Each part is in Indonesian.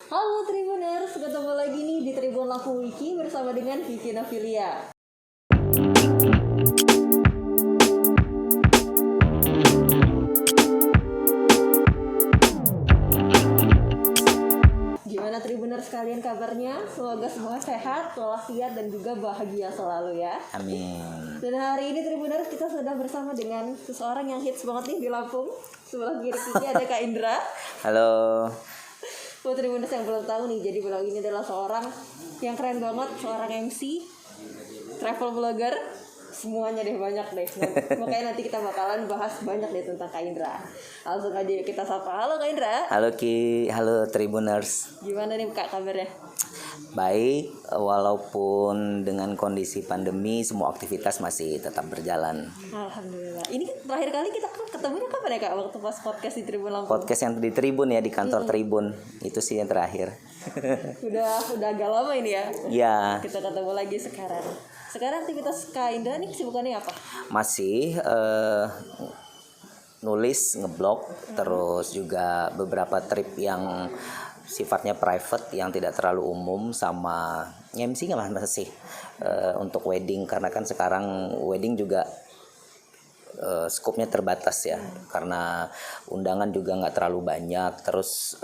Halo Tribuners, ketemu lagi nih di Tribun Lampung Wiki bersama dengan Vivi Navilia. Gimana Tribuners kalian kabarnya? Semoga semua sehat, walafiat dan juga bahagia selalu ya. Amin. Dan hari ini Tribuners kita sudah bersama dengan seseorang yang hits banget nih di Lampung. Sebelah kiri Kiki ada Kak Indra. Halo. Buat Tribuners yang belum tahu nih, jadi beliau ini adalah seorang yang keren banget, seorang MC, travel blogger, semuanya deh, banyak deh. Makanya nanti kita bakalan bahas banyak deh tentang Kak Indra. Langsung aja kita sapa. Halo Kak Indra. Halo Ki, halo Tribuners. Gimana nih Kak kabarnya? Baik, walaupun dengan kondisi pandemi semua aktivitas masih tetap berjalan. Alhamdulillah. Ini terakhir kali kita ketemunya kapan ya Kak? Waktu pas podcast di Tribun Lampung. Podcast yang di Tribun ya, di kantor Tribun. Itu sih yang terakhir. Udah agak lama ini ya. Ya, Kita ketemu lagi sekarang. Sekarang aktivitas Kak Indra nih kesibukannya apa? masih nulis, ngeblog, terus juga beberapa trip yang sifatnya private yang tidak terlalu umum, sama MC nggak masih untuk wedding, karena kan sekarang wedding juga skopnya terbatas ya, karena undangan juga nggak terlalu banyak, terus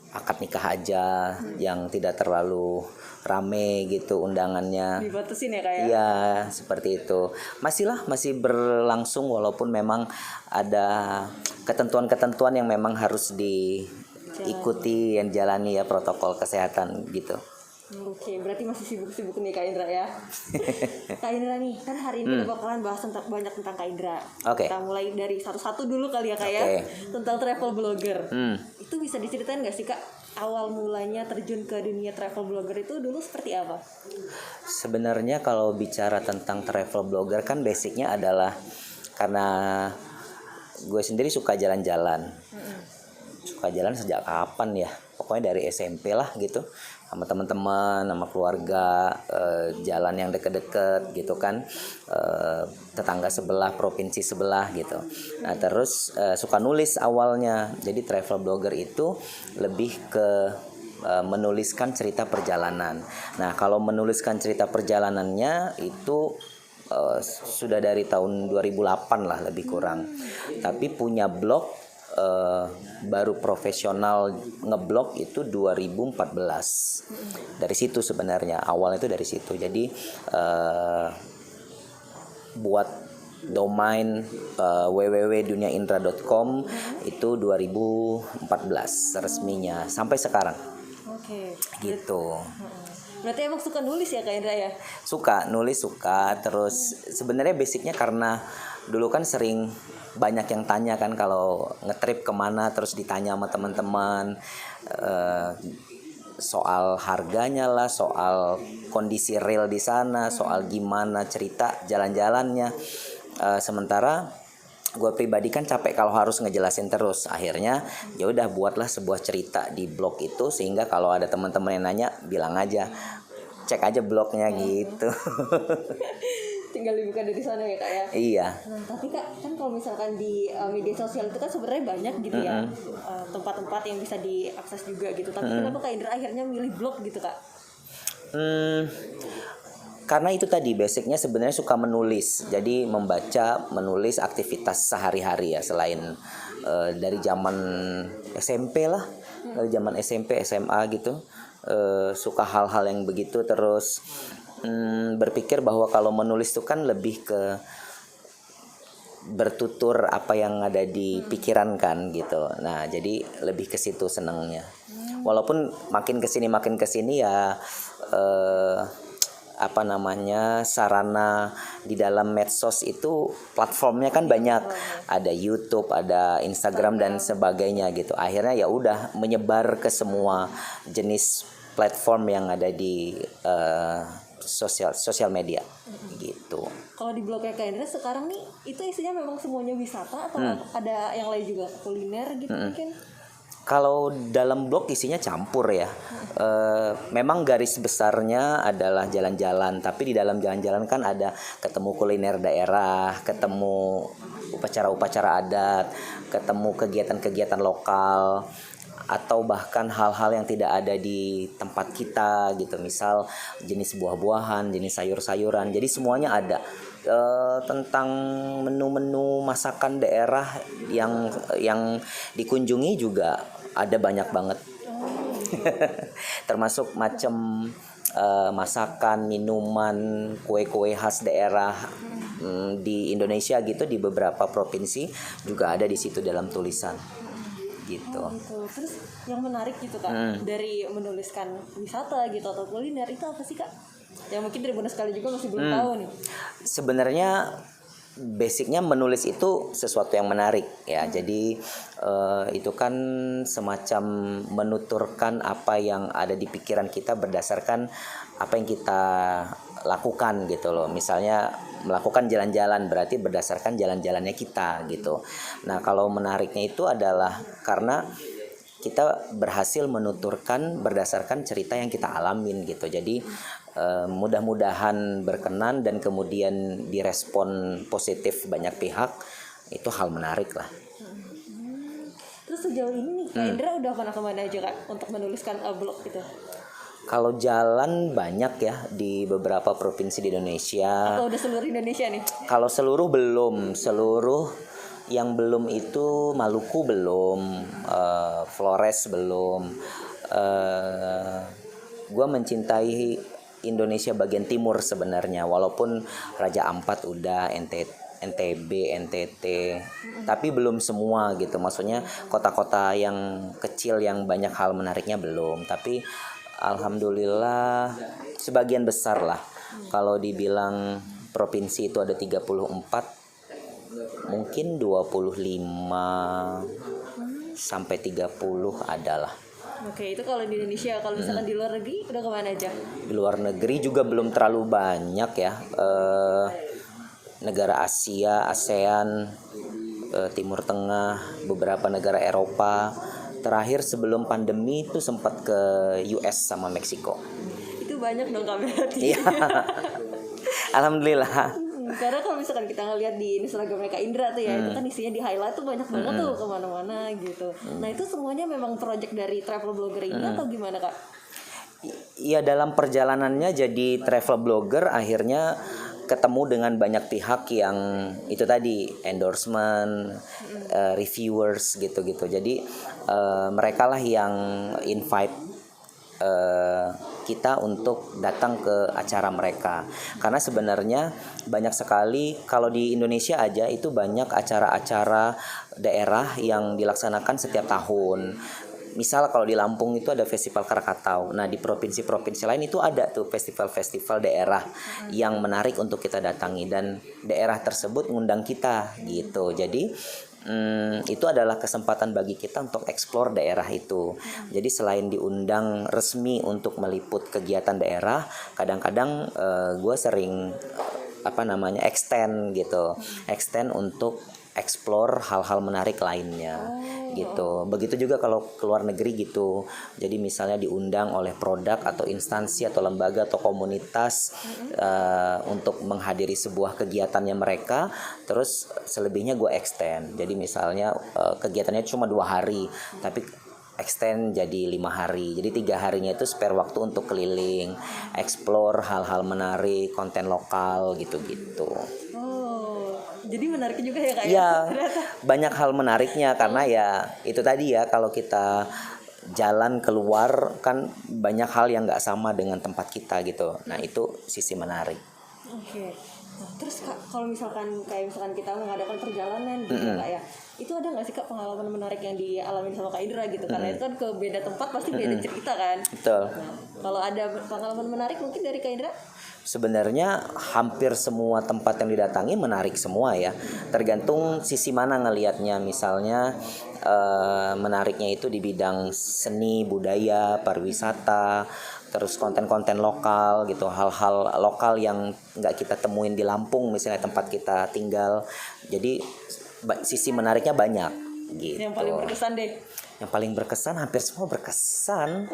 akad nikah aja yang tidak terlalu rame gitu undangannya. Dibatasin ya Kak ya? Iya, seperti itu. Masih berlangsung, walaupun memang ada ketentuan-ketentuan yang memang harus diikuti, yang jalani ya, protokol kesehatan gitu. Oke, berarti masih sibuk-sibuk nih Kak Indra ya. Kak Indra nih, kan hari ini kita bakalan bahas banyak tentang Kak Indra. Oke. Kita mulai dari satu-satu dulu kali ya Kak ya. Oke. Tentang travel blogger. Itu bisa diceritain gak sih Kak, awal mulanya terjun ke dunia travel blogger itu dulu seperti apa? Sebenarnya kalau bicara tentang travel blogger kan basicnya adalah karena gue sendiri suka jalan-jalan. Suka jalan sejak kapan ya? Pokoknya dari SMP lah gitu, sama teman-teman, sama keluarga, jalan yang deket-deket gitu kan, tetangga sebelah, provinsi sebelah gitu. Nah terus suka nulis awalnya, jadi travel blogger itu lebih ke menuliskan cerita perjalanan. Nah kalau menuliskan cerita perjalanannya itu sudah dari tahun 2008 lah lebih kurang, tapi punya blog baru profesional ngeblog itu 2014. Dari situ sebenarnya awalnya itu dari situ. Jadi buat domain www.duniaindra.com itu 2014 resminya sampai sekarang. Oke. Gitu. Berarti emang suka nulis ya Kak Indra ya? Suka nulis, suka. Terus sebenarnya basicnya karena dulu kan sering banyak yang tanya kan kalau ngetrip kemana, terus ditanya sama teman-teman soal harganya lah, soal kondisi real di sana, soal gimana cerita jalan-jalannya. Sementara gue pribadi kan capek kalau harus ngejelasin terus. Akhirnya ya udah buatlah sebuah cerita di blog itu, sehingga kalau ada teman-teman yang nanya bilang aja, cek aja blognya gitu. Tinggal dibuka dari sana ya Kak ya? Iya. Nah, tapi Kak, kan kalau misalkan di media sosial itu kan sebenarnya banyak gitu ya, tempat-tempat yang bisa diakses juga gitu. Tapi kenapa Kak Indra akhirnya milih blog gitu Kak? Karena itu tadi basicnya sebenarnya suka menulis. Jadi membaca, menulis aktivitas sehari-hari ya, selain dari zaman SMP lah, dari zaman SMP, SMA gitu. Suka hal-hal yang begitu, terus berpikir bahwa kalau menulis itu kan lebih ke bertutur apa yang ada di pikiran kan gitu. Nah jadi lebih ke situ senangnya. Walaupun makin kesini ya sarana di dalam medsos itu platformnya kan banyak, ada YouTube, ada Instagram dan sebagainya gitu. Akhirnya ya udah menyebar ke semua jenis platform yang ada di sosial media gitu. Kalau di blognya Kak Indra sekarang nih, itu isinya memang semuanya wisata atau ada yang lain juga, kuliner gitu mungkin? Kalau dalam blog isinya campur ya. Memang garis besarnya adalah jalan-jalan, tapi di dalam jalan-jalan kan ada ketemu kuliner daerah, ketemu upacara-upacara adat, ketemu kegiatan-kegiatan lokal. atau bahkan hal-hal yang tidak ada di tempat kita gitu, misal jenis buah-buahan, jenis sayur-sayuran, jadi semuanya ada. Tentang menu-menu masakan daerah yang dikunjungi juga ada banyak banget. Termasuk macam masakan, minuman, kue-kue khas daerah di Indonesia gitu, di beberapa provinsi juga ada di situ dalam tulisan gitu. Gitu. Terus yang menarik gitu Kak, dari menuliskan wisata gitu atau kuliner itu apa sih Kak? Yang mungkin dari Bunda sekali juga masih belum tahu nih. Sebenarnya basicnya menulis itu sesuatu yang menarik ya. Jadi itu kan semacam menuturkan apa yang ada di pikiran kita berdasarkan apa yang kita lakukan gitu loh. Misalnya melakukan jalan-jalan berarti berdasarkan jalan-jalannya kita gitu. Nah, kalau menariknya itu adalah karena kita berhasil menuturkan berdasarkan cerita yang kita alamin gitu. Jadi mudah-mudahan berkenan dan kemudian direspon positif banyak pihak, itu hal menarik lah. Terus sejauh ini nih Kak Indra udah pernah kemana aja Kak untuk menuliskan blog gitu? Kalau jalan banyak ya di beberapa provinsi di Indonesia. Atau udah seluruh Indonesia nih? Kalau seluruh belum, seluruh yang belum itu Maluku belum, Flores belum. Gue mencintai Indonesia bagian timur sebenarnya, walaupun Raja Ampat udah, NTB, NTT, tapi belum semua gitu. Maksudnya kota-kota yang kecil yang banyak hal menariknya belum, tapi alhamdulillah sebagian besar lah. Kalau dibilang provinsi itu ada 34, mungkin 25 sampai 30 adalah. Oke, itu kalau di Indonesia. Kalau misalkan di luar negeri udah kemana aja? Di luar negeri juga belum terlalu banyak ya. Negara Asia, ASEAN, Timur Tengah, beberapa negara Eropa. Terakhir sebelum pandemi itu sempat ke US sama Meksiko. Itu banyak dong Kak berarti. Iya. Alhamdulillah. Karena kalau misalkan kita ngeliat di Instagram Kak Indra tuh ya, itu kan isinya di highlight tuh banyak banget tuh kemana-mana gitu. Nah itu semuanya memang project dari travel blogger ini atau gimana Kak? Iya, dalam perjalanannya jadi travel blogger akhirnya ketemu dengan banyak pihak yang itu tadi endorsement, reviewers gitu-gitu. Jadi mereka lah yang invite kita untuk datang ke acara mereka. Karena sebenarnya banyak sekali, kalau di Indonesia aja itu banyak acara-acara daerah yang dilaksanakan setiap tahun. Misal kalau di Lampung itu ada festival Krakatau. Nah, di provinsi-provinsi lain itu ada tuh festival-festival daerah yang menarik untuk kita datangi, dan daerah tersebut ngundang kita gitu. Jadi itu adalah kesempatan bagi kita untuk eksplor daerah itu. Jadi selain diundang resmi untuk meliput kegiatan daerah, kadang-kadang gue sering extend untuk explore hal-hal menarik lainnya gitu. Begitu juga kalau ke luar negeri gitu. Jadi misalnya diundang oleh produk atau instansi atau lembaga atau komunitas untuk menghadiri sebuah kegiatannya mereka, terus selebihnya gue extend. Jadi misalnya kegiatannya cuma 2 hari, tapi extend jadi 5 hari. Jadi 3 harinya itu spare waktu untuk keliling, explore hal-hal menarik, konten lokal gitu-gitu. Jadi menarik juga ya Kak ya? Iya, banyak hal menariknya karena ya itu tadi ya, kalau kita jalan keluar kan banyak hal yang nggak sama dengan tempat kita gitu. Nah itu sisi menarik. Oke. Nah, terus Kak, kalau misalkan kita mengadakan perjalanan gitu Kak ya, itu ada nggak sih Kak pengalaman menarik yang dialami sama Kak Indra gitu? Karena itu kan ke beda tempat pasti beda cerita kan. Betul. Nah, kalau ada pengalaman menarik mungkin dari Kak Indra? Sebenarnya hampir semua tempat yang didatangi menarik semua ya. Tergantung sisi mana ngelihatnya. Misalnya menariknya itu di bidang seni, budaya, pariwisata, terus konten-konten lokal gitu, hal-hal lokal yang nggak kita temuin di Lampung misalnya tempat kita tinggal. Jadi sisi menariknya banyak gitu. Yang paling berkesan deh. Yang paling berkesan hampir semua berkesan.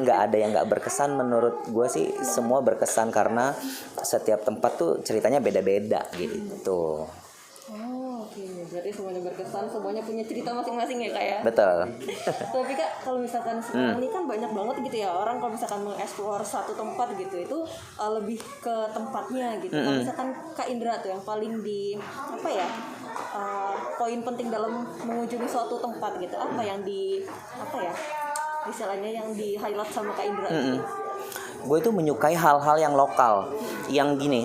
Nggak ada yang nggak berkesan, menurut gue sih semua berkesan karena setiap tempat tuh ceritanya beda-beda gitu. Oke, berarti semuanya berkesan, semuanya punya cerita masing-masing ya kak ya. Betul. Tapi kak, kalau misalkan sekarang ini kan banyak banget gitu ya orang kalau misalkan mengeksplor satu tempat gitu itu lebih ke tempatnya gitu. Kalau misalkan kak Indra tuh yang paling di apa ya poin penting dalam mengunjungi suatu tempat gitu, apa yang di apa ya istilahnya yang di highlight sama kak Indra gitu? Gue itu menyukai hal-hal yang lokal, yang gini,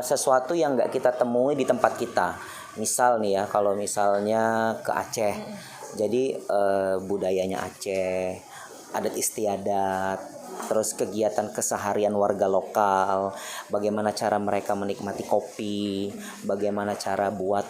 sesuatu yang nggak kita temui di tempat kita. Misal nih ya, kalau misalnya ke Aceh, jadi budayanya Aceh, adat istiadat, terus kegiatan keseharian warga lokal, bagaimana cara mereka menikmati kopi, bagaimana cara buat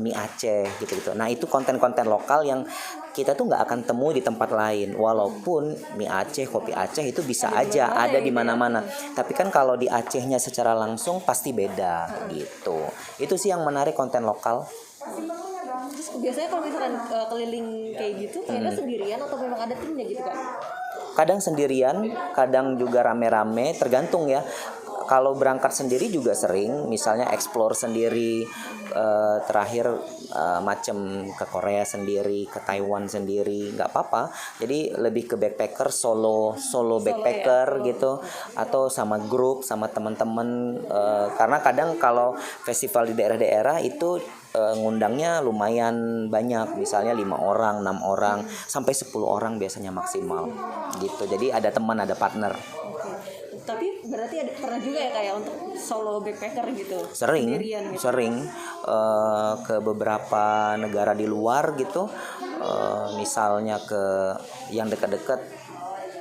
mie Aceh gitu-gitu. Nah itu konten-konten lokal yang kita tuh nggak akan temui di tempat lain, walaupun mie Aceh, kopi Aceh itu bisa aja ada di mana-mana. Tapi kan kalau di Acehnya secara langsung pasti beda gitu. Itu sih yang menarik konten lokal. Terus biasanya kalau misalkan keliling kayak gitu, kayaknya sendirian atau memang ada timnya gitu kak? Kadang sendirian, kadang juga rame-rame, tergantung ya. Kalau berangkat sendiri juga sering, misalnya explore sendiri, terakhir macem ke Korea sendiri, ke Taiwan sendiri, nggak apa-apa. Jadi lebih ke backpacker, solo backpacker ya, gitu, atau sama grup, sama teman-teman. Karena kadang kalau festival di daerah-daerah itu ngundangnya lumayan banyak, misalnya 5 orang, 6 orang, sampai 10 orang biasanya maksimal gitu. Jadi ada teman, ada partner. Tapi berarti pernah juga ya kayak untuk solo backpacker gitu? Sering ke beberapa negara di luar gitu, misalnya ke yang dekat-dekat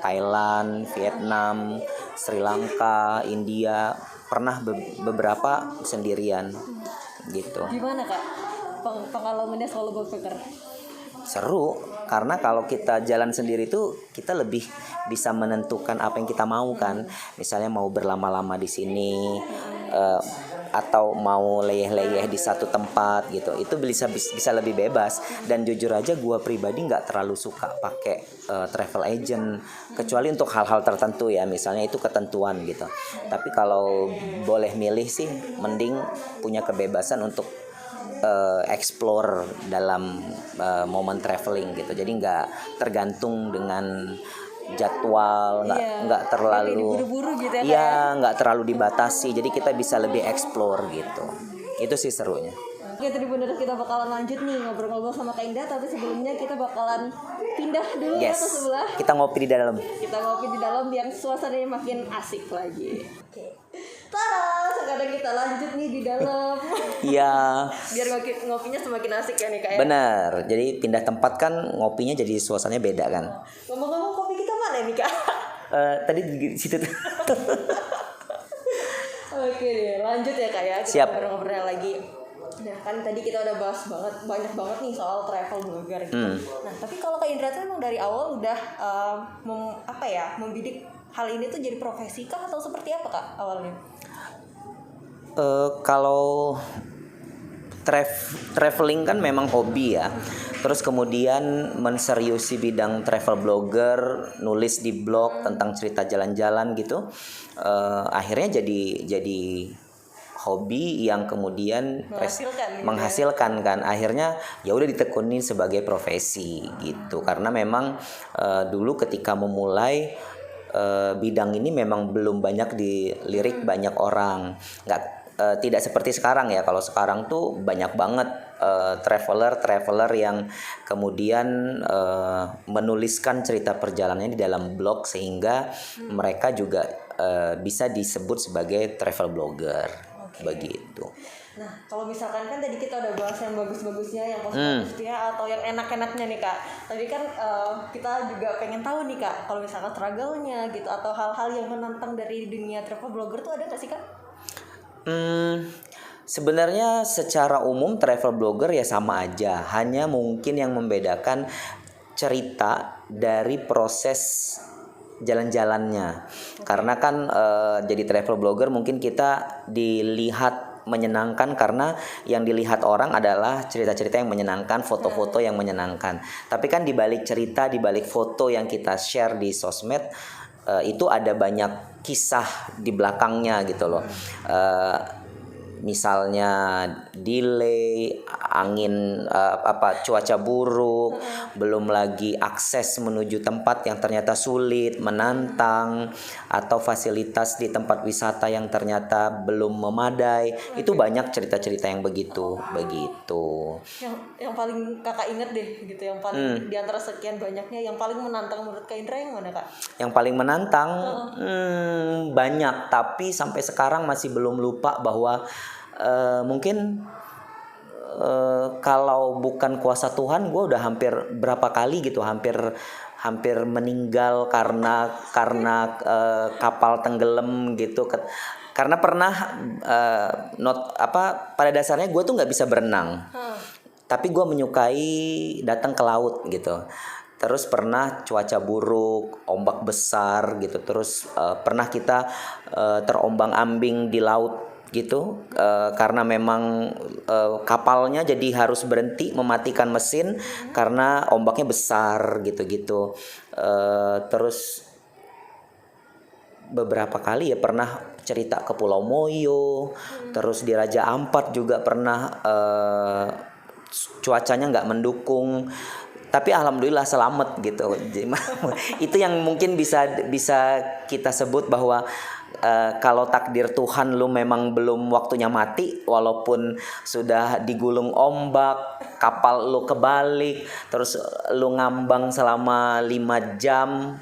Thailand, Vietnam, Sri Lanka, India, pernah beberapa sendirian gitu. Gimana kak pengalamannya solo backpacker? Seru, karena kalau kita jalan sendiri tuh kita lebih bisa menentukan apa yang kita mau kan. Misalnya mau berlama-lama di sini, atau mau leyeh-leyeh di satu tempat gitu. Itu bisa lebih bebas. Dan jujur aja gue pribadi nggak terlalu suka pakai travel agent, kecuali untuk hal-hal tertentu ya, misalnya itu ketentuan gitu. Tapi kalau boleh milih sih, mending punya kebebasan untuk explore dalam momen traveling gitu. Jadi nggak tergantung dengan jadwal, nggak terlalu buru-buru gitu ya, iya, nggak terlalu dibatasi. Jadi kita bisa lebih explore gitu. Itu sih serunya. Oke, tadi bener kita bakalan lanjut nih ngobrol-ngobrol sama Kak Indah, tapi sebelumnya kita bakalan pindah dulu ke sebelah. Kita ngopi di dalam. Kita ngopi di dalam biar suasananya makin asik lagi. Oke. Tara, sekarang kita lanjut nih di dalam. Iya. Biar ngopinya semakin asik ya nih Kak ya. Benar. Jadi pindah tempat kan ngopinya jadi suasananya beda kan. Ngomong-ngomong kopi kita mana nih Kak? Tadi di situ tuh. Oke deh, lanjut ya Kak ya. Kita Siap. ngobrol lagi. Nah kan tadi kita udah bahas banyak banget nih soal travel blogger gitu. Nah tapi kalau Kak Indra tuh emang dari awal udah membidik hal ini tuh jadi profesi kah atau seperti apa Kak awalnya? Kalau traveling kan memang hobi ya. Terus kemudian menseriusi bidang travel blogger, nulis di blog tentang cerita jalan-jalan gitu. Akhirnya jadi hobi yang kemudian menghasilkan kan. Akhirnya ya udah ditekunin sebagai profesi gitu. Karena memang dulu ketika memulai bidang ini memang belum banyak dilirik banyak orang. Tidak seperti sekarang ya. Kalau sekarang tuh banyak banget traveler yang kemudian menuliskan cerita perjalanannya di dalam blog sehingga mereka juga bisa disebut sebagai travel blogger. Begitu. Nah, kalau misalkan kan tadi kita udah bahas yang bagus-bagusnya, yang positif-positifnya atau yang enak-enaknya nih Kak. Tadi kan kita juga pengen tahu nih Kak, kalau misalkan struggle-nya gitu atau hal-hal yang menantang dari dunia travel blogger tuh ada nggak sih Kak? Sebenarnya secara umum travel blogger ya sama aja, hanya mungkin yang membedakan cerita dari proses jalan-jalannya. Karena kan jadi travel blogger mungkin kita dilihat menyenangkan karena yang dilihat orang adalah cerita-cerita yang menyenangkan, foto-foto yang menyenangkan. Tapi kan di balik cerita, di balik foto yang kita share di sosmed itu ada banyak kisah di belakangnya gitu loh. misalnya delay, angin cuaca buruk, belum lagi akses menuju tempat yang ternyata sulit, menantang, atau fasilitas di tempat wisata yang ternyata belum memadai. Itu banyak cerita-cerita yang begitu. Yang paling kakak inget deh gitu, yang paling di antara sekian banyaknya yang paling menantang menurut Kak Indra yang mana Kak? Yang paling menantang banyak, tapi sampai sekarang masih belum lupa bahwa mungkin kalau bukan kuasa Tuhan, gue udah hampir berapa kali gitu, hampir meninggal karena kapal tenggelam gitu. Karena pernah pada dasarnya gue tuh nggak bisa berenang, tapi gue menyukai datang ke laut gitu. Terus pernah cuaca buruk, ombak besar gitu. Terus pernah kita terombang-ambing di laut gitu, karena memang kapalnya jadi harus berhenti mematikan mesin karena ombaknya besar gitu. Terus beberapa kali ya pernah cerita ke Pulau Moyo, terus di Raja Ampat juga pernah cuacanya nggak mendukung, tapi alhamdulillah selamat gitu. Itu yang mungkin bisa kita sebut bahwa kalau takdir Tuhan lu memang belum waktunya mati, walaupun sudah digulung ombak, kapal lu kebalik, terus lu ngambang selama 5 jam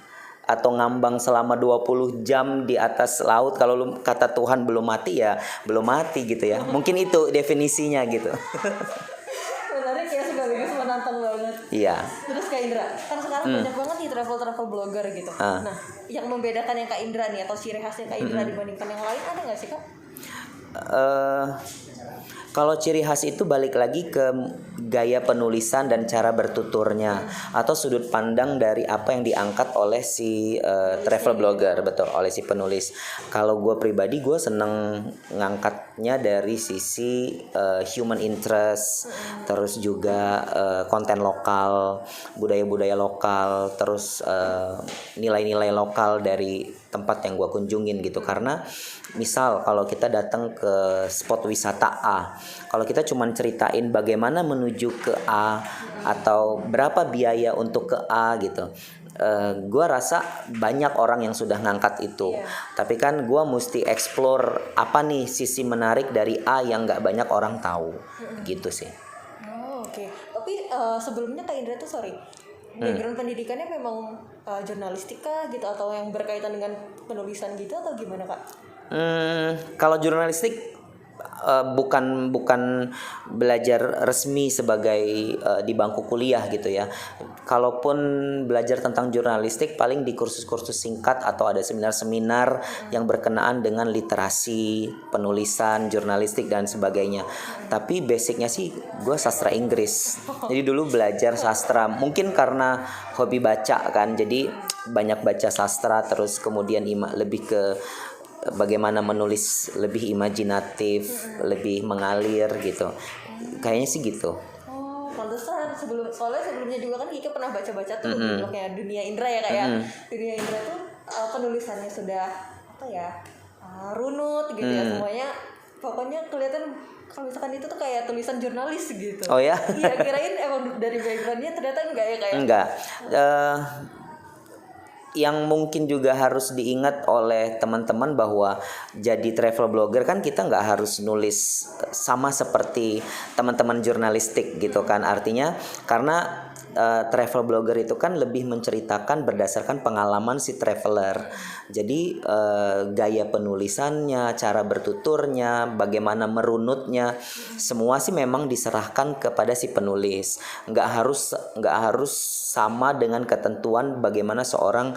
atau ngambang selama 20 jam di atas laut, kalau lu kata Tuhan belum mati ya belum mati gitu ya. Mungkin itu definisinya gitu. Menarik ya, sekaligus menantang banget. Iya. Terus Kak Indra, kan sekarang banyak banget nih travel blogger gitu. Nah, yang membedakan yang Kak Indra nih atau ciri khasnya Kak Indra dibandingkan yang lain ada nggak sih Kak? Kalau ciri khas itu balik lagi ke gaya penulisan dan cara bertuturnya, atau sudut pandang dari apa yang diangkat oleh si travel blogger, betul, oleh si penulis. Kalau gue pribadi, gue seneng ngangkatnya dari sisi human interest, terus juga konten lokal, budaya-budaya lokal, terus nilai-nilai lokal dari tempat yang gue kunjungin gitu. Karena misal kalau kita datang ke spot wisata A, kalau kita cuma ceritain bagaimana menuju ke A atau berapa biaya untuk ke A gitu, gue rasa banyak orang yang sudah ngangkat itu. Tapi kan gue mesti explore apa nih sisi menarik dari A yang nggak banyak orang tahu, gitu sih. Oke. Tapi sebelumnya Kak Indra tuh background pendidikannya memang jurnalistika gitu, atau yang berkaitan dengan penulisan gitu, atau gimana Kak? Kalau jurnalistik bukan belajar resmi sebagai di bangku kuliah gitu ya. Kalaupun belajar tentang jurnalistik paling di kursus-kursus singkat atau ada seminar-seminar yang berkenaan dengan literasi, penulisan, jurnalistik dan sebagainya. Tapi basicnya sih gue sastra Inggris. Jadi dulu belajar sastra, mungkin karena hobi baca kan. Jadi banyak baca sastra, terus kemudian lebih ke bagaimana menulis lebih imajinatif, lebih mengalir gitu. Kayaknya sih gitu. Oh, pantesan soalnya sebelumnya juga kan Kika pernah baca-baca tuh di blognya Dunia Indra ya Kak ya. Dunia Indra tuh penulisannya sudah runut gitu ya, semuanya pokoknya kelihatan kalau misalkan itu tuh kayak tulisan jurnalis gitu. Oh ya? Iya, kirain emang dari backgroundnya, ternyata enggak ya kayak. Enggak. Yang mungkin juga harus diingat oleh teman-teman bahwa jadi travel blogger kan kita nggak harus nulis sama seperti teman-teman jurnalistik gitu kan. Artinya karena travel blogger itu kan lebih menceritakan berdasarkan pengalaman si traveler. Jadi gaya penulisannya, cara bertuturnya, bagaimana merunutnya, semua sih memang diserahkan kepada si penulis. Nggak harus sama dengan ketentuan bagaimana seorang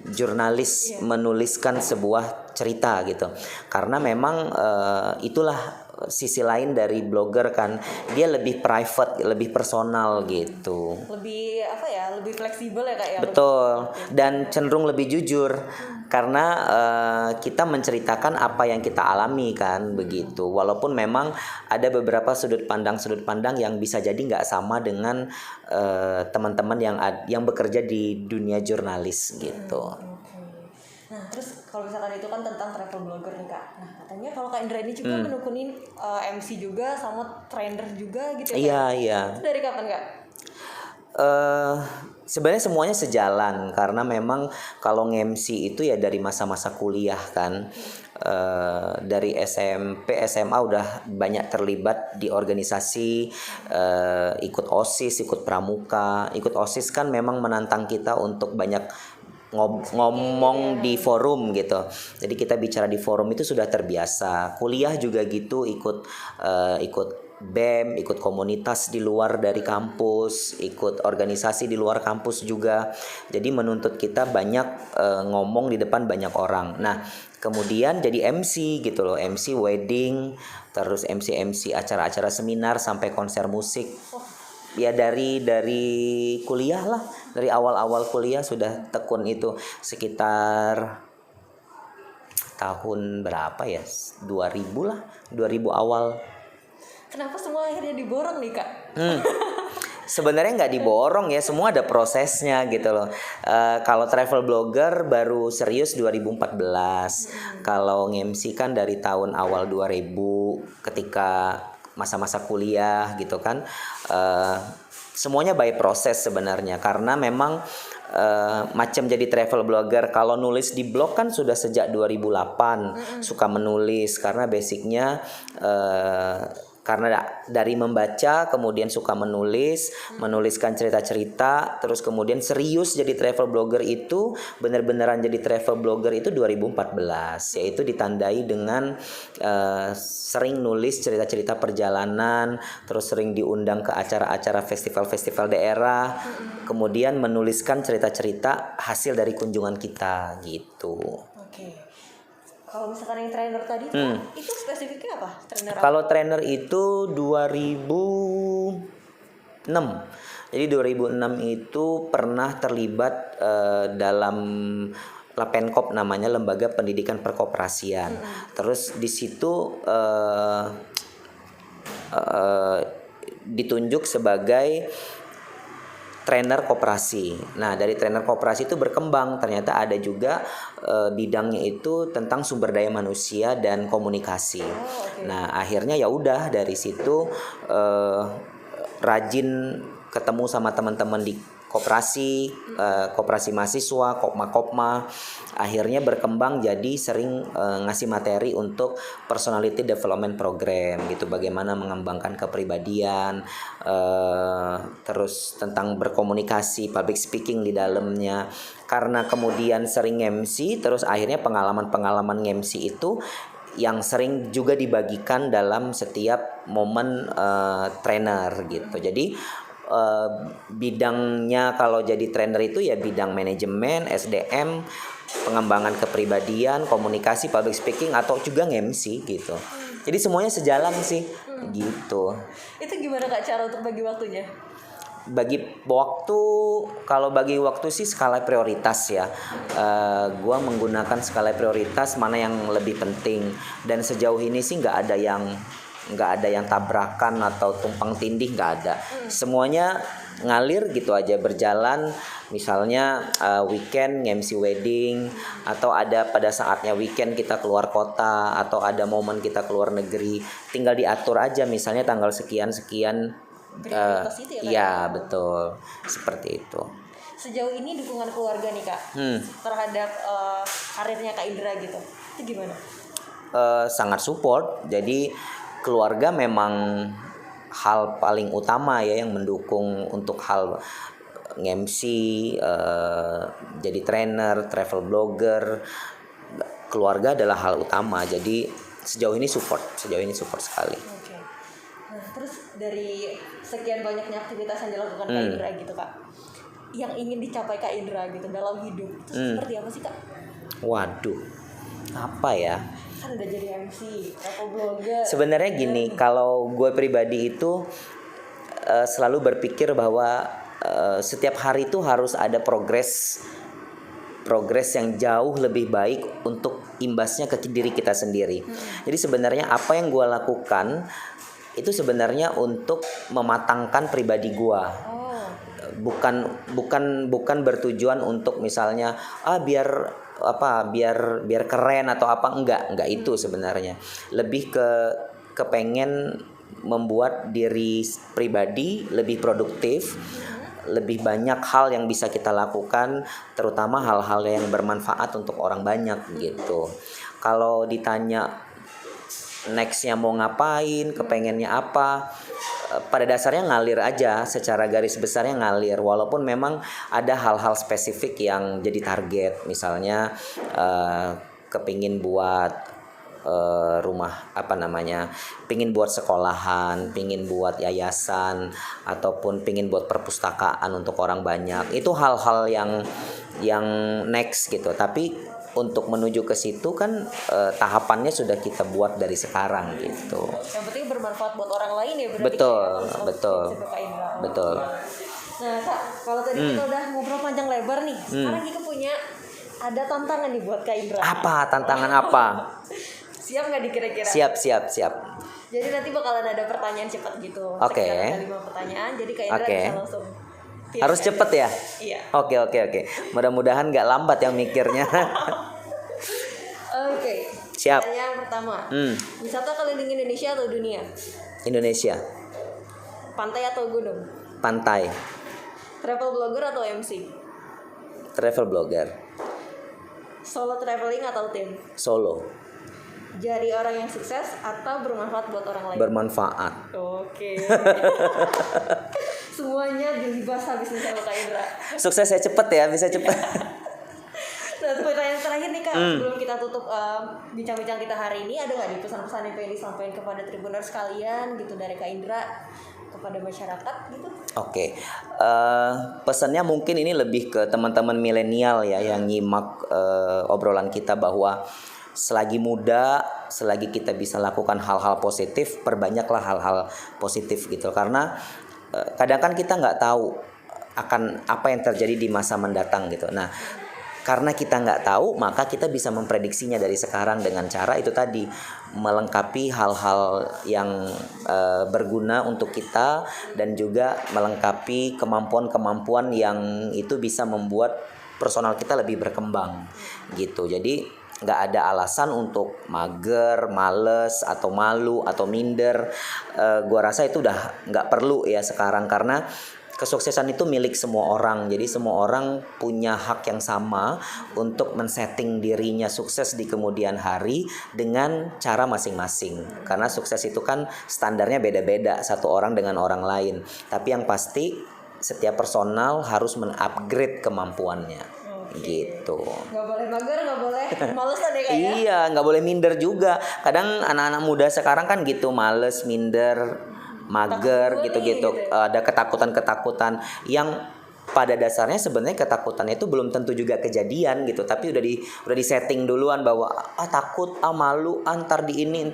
jurnalis menuliskan sebuah cerita gitu. Karena memang itulah sisi lain dari blogger kan, dia lebih private, lebih personal gitu. Lebih fleksibel ya Kak ya. Betul. Dan cenderung lebih jujur karena kita menceritakan apa yang kita alami kan begitu. Walaupun memang ada beberapa sudut pandang yang bisa jadi nggak sama dengan teman-teman yang bekerja di dunia jurnalis gitu. Nah, terus kalau misalkan itu kan tentang travel blogger nih Kak. Nah, katanya kalau Kak Indra ini juga menekunin MC juga sama trainer juga gitu ya. Iya, Kak? iya. Itu dari kapan Kak? Sebenarnya semuanya sejalan karena memang kalau nge-MC itu ya dari masa-masa kuliah kan. Dari SMP SMA udah banyak terlibat di organisasi, ikut OSIS, ikut pramuka. Ikut OSIS kan memang menantang kita untuk banyak ngomong di forum gitu. Jadi kita bicara di forum itu sudah terbiasa. Kuliah juga gitu, ikut BEM, ikut komunitas di luar dari kampus, ikut organisasi di luar kampus juga. Jadi menuntut kita banyak ngomong di depan banyak orang. Nah, kemudian jadi MC gitu loh, MC wedding, terus MC acara-acara seminar sampai konser musik. Ya dari kuliah lah, dari awal-awal kuliah sudah tekun itu sekitar tahun berapa ya? 2000 lah, 2000 awal. Kenapa semua akhirnya diborong nih Kak? Sebenarnya nggak diborong ya, semua ada prosesnya gitu loh. Kalau travel blogger baru serius 2014. Kalau nge-MC kan dari tahun awal 2000 ketika masa-masa kuliah gitu kan. Semuanya by proses sebenarnya karena memang macam jadi travel blogger. Kalau nulis di blog kan sudah sejak 2008 suka menulis karena basicnya karena dari membaca kemudian suka menuliskan cerita-cerita, terus kemudian serius jadi travel blogger itu benar-benaran jadi travel blogger itu 2014, yaitu ditandai dengan sering nulis cerita-cerita perjalanan, terus sering diundang ke acara-acara festival-festival daerah, kemudian menuliskan cerita-cerita hasil dari kunjungan kita gitu. Oke. Kalau misalkan yang trainer tadi itu spesifiknya apa? Trainer apa? Kalau trainer itu 2006. Jadi 2006 itu pernah terlibat dalam Lapenkop namanya, Lembaga Pendidikan Perkoperasian. Terus di situ ditunjuk sebagai trainer koperasi. Nah, dari trainer koperasi itu berkembang, ternyata ada juga bidangnya itu tentang sumber daya manusia dan komunikasi. Nah, akhirnya ya udah dari situ rajin ketemu sama teman-teman di koperasi, koperasi mahasiswa, kopma, akhirnya berkembang jadi sering ngasih materi untuk personality development program gitu, bagaimana mengembangkan kepribadian, terus tentang berkomunikasi, public speaking di dalamnya. Karena kemudian sering MC, terus akhirnya pengalaman MC itu yang sering juga dibagikan dalam setiap momen trainer gitu. Jadi bidangnya kalau jadi trainer itu ya bidang manajemen, SDM, pengembangan kepribadian, komunikasi, public speaking, atau juga nge-MC gitu. Jadi semuanya sejalan sih gitu. Itu gimana Kak cara untuk bagi waktunya? Bagi waktu, kalau bagi waktu sih skala prioritas ya. Gua menggunakan skala prioritas mana yang lebih penting, dan sejauh ini sih nggak ada yang tabrakan atau tumpang tindih, nggak ada. Semuanya ngalir gitu aja, berjalan. Misalnya weekend MC wedding, atau ada pada saatnya weekend kita keluar kota, atau ada momen kita keluar negeri, tinggal diatur aja, misalnya tanggal sekian Prioritas itu ya Kak? Iya betul, seperti itu. Sejauh ini dukungan keluarga nih Kak terhadap karirnya Kak Indra gitu, itu gimana? Sangat support. Jadi keluarga memang hal paling utama ya yang mendukung untuk hal nge-MC, jadi trainer, travel blogger. Keluarga adalah hal utama. Jadi sejauh ini support sekali. Oke. Nah, terus dari sekian banyaknya aktivitas yang dilakukan Kak Indra gitu Kak, yang ingin dicapai Kak Indra gitu dalam hidup itu seperti apa sih Kak? Waduh, apa ya? Kan udah jadi MC, travel blogger. Sebenarnya gini, kalau gue pribadi itu selalu berpikir bahwa setiap hari itu harus ada progres yang jauh lebih baik untuk imbasnya ke diri kita sendiri. Jadi sebenarnya apa yang gue lakukan itu sebenarnya untuk mematangkan pribadi gue. Bukan bertujuan untuk misalnya biar apa biar keren atau apa, enggak itu sebenarnya. Lebih kepengen membuat diri pribadi lebih produktif, lebih banyak hal yang bisa kita lakukan, terutama hal-hal yang bermanfaat untuk orang banyak gitu. Kalau ditanya nextnya mau ngapain, kepengennya apa, pada dasarnya ngalir aja, secara garis besarnya ngalir, walaupun memang ada hal-hal spesifik yang jadi target, misalnya kepingin buat rumah pingin buat sekolahan, pingin buat yayasan, ataupun pingin buat perpustakaan untuk orang banyak. Itu hal-hal yang next gitu. Tapi untuk menuju ke situ kan tahapannya sudah kita buat dari sekarang gitu. Yang penting bermanfaat buat orang lain ya berarti. Betul. Nah Kak, kalau tadi kita udah ngobrol panjang lebar nih, sekarang kita punya ada tantangan nih buat Kak Indra. Apa tantangan apa? Siap nggak dikira-kira? Siap. Jadi nanti bakalan ada pertanyaan cepat gitu. Oke. Sekitar ada 5 pertanyaan. Jadi Kak Indra bisa langsung. Harus cepet ya? Iya. Oke. Mudah-mudahan nggak lambat yang mikirnya. Oke. Siap. Pertanyaan pertama. Wisata keliling Indonesia atau dunia? Indonesia. Pantai atau gunung? Pantai. Travel blogger atau MC? Travel blogger. Solo traveling atau tim? Solo. Jadi orang yang sukses atau bermanfaat buat orang lain? Bermanfaat. Oke. Semuanya dibahas habis ini sama Kak Indra. Sukses ya, cepet ya, bisa cepet. Nah, pertanyaan terakhir nih Kak, sebelum kita tutup bincang-bincang kita hari ini, ada nggak nih pesan-pesan yang pengen disampaikan kepada Tribuners sekalian gitu dari Kak Indra kepada masyarakat gitu? Oke. Pesannya mungkin ini lebih ke teman-teman milenial ya yang nyimak obrolan kita, bahwa selagi muda, selagi kita bisa lakukan hal-hal positif, perbanyaklah hal-hal positif gitu. Karena kadang kan kita nggak tahu akan apa yang terjadi di masa mendatang gitu. Nah, karena kita nggak tahu, maka kita bisa memprediksinya dari sekarang dengan cara itu tadi, melengkapi hal-hal yang berguna untuk kita, dan juga melengkapi kemampuan-kemampuan yang itu bisa membuat personal kita lebih berkembang gitu. Jadi nggak ada alasan untuk mager, males, atau malu, atau minder. Gua rasa itu udah nggak perlu ya sekarang, karena kesuksesan itu milik semua orang. Jadi semua orang punya hak yang sama untuk men-setting dirinya sukses di kemudian hari dengan cara masing-masing. Karena sukses itu kan standarnya beda-beda satu orang dengan orang lain. Tapi yang pasti setiap personal harus men-upgrade kemampuannya. Gitu. Nggak boleh mager, nggak boleh malesan ya Kak ya? Iya, nggak boleh minder juga. Kadang anak-anak muda sekarang kan gitu, males, minder, mager, gitu-gitu. Ada ketakutan-ketakutan yang pada dasarnya sebenarnya ketakutannya itu belum tentu juga kejadian gitu, tapi udah di setting duluan bahwa takut, malu, ntar di ini.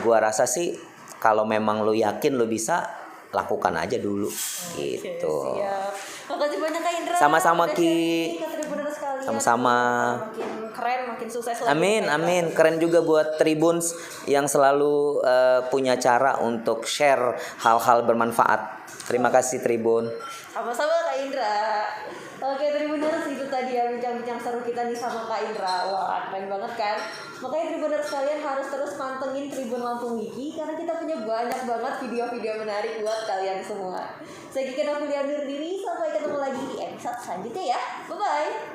Gua rasa sih kalau memang lu yakin lu bisa, lakukan aja dulu. Gitu. Siap. Makasih banyak Kak Indra. Sama-sama Ki. Sama-sama. Makin keren, makin sukses lagi. Amin. Keren juga buat Tribuns yang selalu punya cara untuk share hal-hal bermanfaat. Terima kasih Tribun. Sama-sama Kak Indra. Oke Tribuners, itu tadi ya bincang-bincang seru kita nih sama Kak Indra. Wah keren banget kan. Makanya Tribuners kalian harus terus pantengin Tribun Lampung Wiki, karena kita punya banyak banget video-video menarik buat kalian semua. Saya Kiki Nafilia undur diri, sampai ketemu lagi di episode selanjutnya ya. Bye-bye.